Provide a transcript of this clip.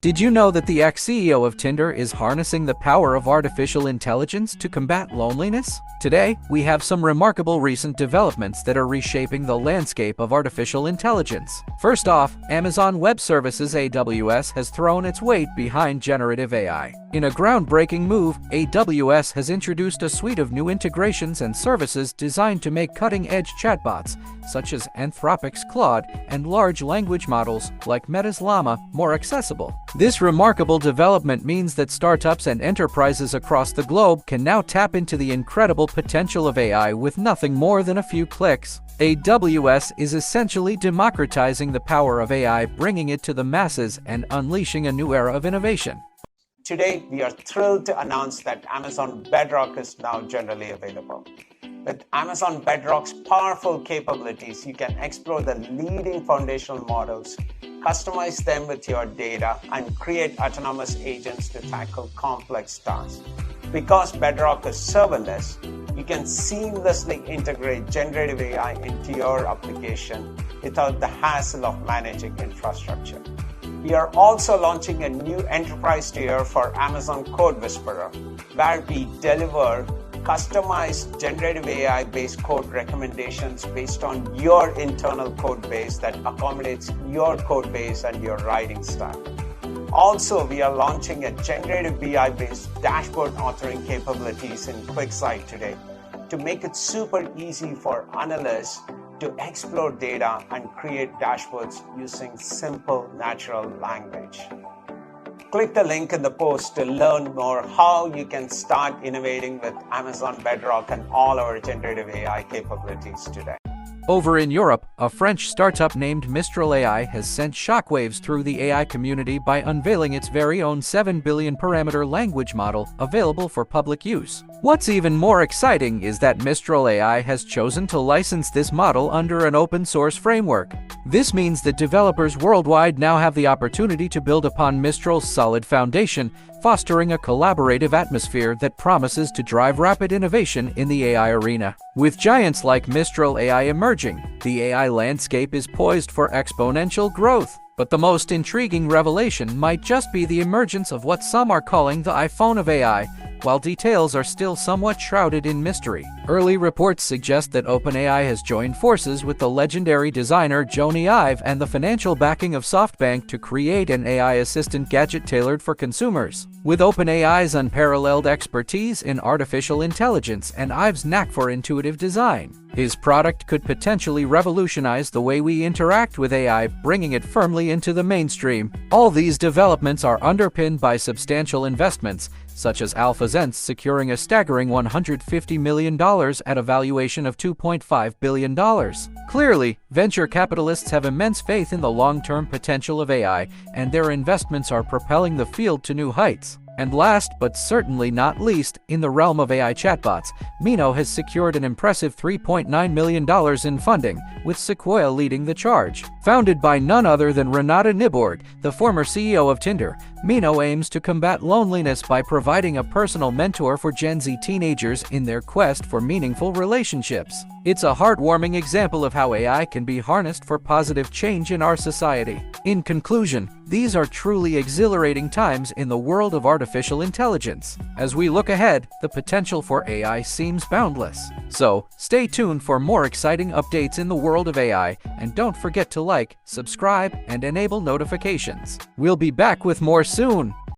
Did you know that the ex-CEO of Tinder is harnessing the power of artificial intelligence to combat loneliness? Today, we have some remarkable recent developments that are reshaping the landscape of artificial intelligence. First off, Amazon Web Services AWS has thrown its weight behind generative AI. In a groundbreaking move, AWS has introduced a suite of new integrations and services designed to make cutting-edge chatbots, such as Anthropic's Claude and large language models like Meta's Llama, more accessible. This remarkable development means that startups and enterprises across the globe can now tap into the incredible potential of AI with nothing more than a few clicks. AWS is essentially democratizing the power of AI, bringing it to the masses and unleashing a new era of innovation. Today, we are thrilled to announce that Amazon Bedrock is now generally available. With Amazon Bedrock's powerful capabilities, you can explore the leading foundational models, customize them with your data, and create autonomous agents to tackle complex tasks. Because Bedrock is serverless, you can seamlessly integrate generative AI into your application without the hassle of managing infrastructure. We are also launching a new enterprise tier for Amazon Code Whisperer, where we deliver customized generative AI-based code recommendations based on your internal code base that accommodates your code base and your writing style. Also, we are launching a generative BI-based dashboard authoring capabilities in QuickSight today to make it super easy for analysts to explore data and create dashboards using simple natural language. Click the link in the post to learn more how you can start innovating with Amazon Bedrock and all our generative AI capabilities today. Over in Europe, a French startup named Mistral AI has sent shockwaves through the AI community by unveiling its very own 7 billion parameter language model available for public use. What's even more exciting is that Mistral AI has chosen to license this model under an open source framework. This means that developers worldwide now have the opportunity to build upon Mistral's solid foundation, fostering a collaborative atmosphere that promises to drive rapid innovation in the AI arena. With giants like Mistral AI emerging, the AI landscape is poised for exponential growth. But the most intriguing revelation might just be the emergence of what some are calling the iPhone of AI, while details are still somewhat shrouded in mystery. Early reports suggest that OpenAI has joined forces with the legendary designer Jony Ive and the financial backing of SoftBank to create an AI assistant gadget tailored for consumers. With OpenAI's unparalleled expertise in artificial intelligence and Ive's knack for intuitive design, his product could potentially revolutionize the way we interact with AI, bringing it firmly into the mainstream. All these developments are underpinned by substantial investments, such as AlphaZense securing a staggering $150 million at a valuation of $2.5 billion. Clearly, venture capitalists have immense faith in the long-term potential of AI, and their investments are propelling the field to new heights. And last, but certainly not least, in the realm of AI chatbots, Mino has secured an impressive $3.9 million in funding, with Sequoia leading the charge. Founded by none other than Renata Nyborg, the former CEO of Tinder, Mino aims to combat loneliness by providing a personal mentor for Gen Z teenagers in their quest for meaningful relationships. It's a heartwarming example of how AI can be harnessed for positive change in our society. In conclusion, these are truly exhilarating times in the world of artificial intelligence. As we look ahead, the potential for AI seems boundless. So, stay tuned for more exciting updates in the world of AI, and don't forget to like, subscribe, and enable notifications. We'll be back with more soon.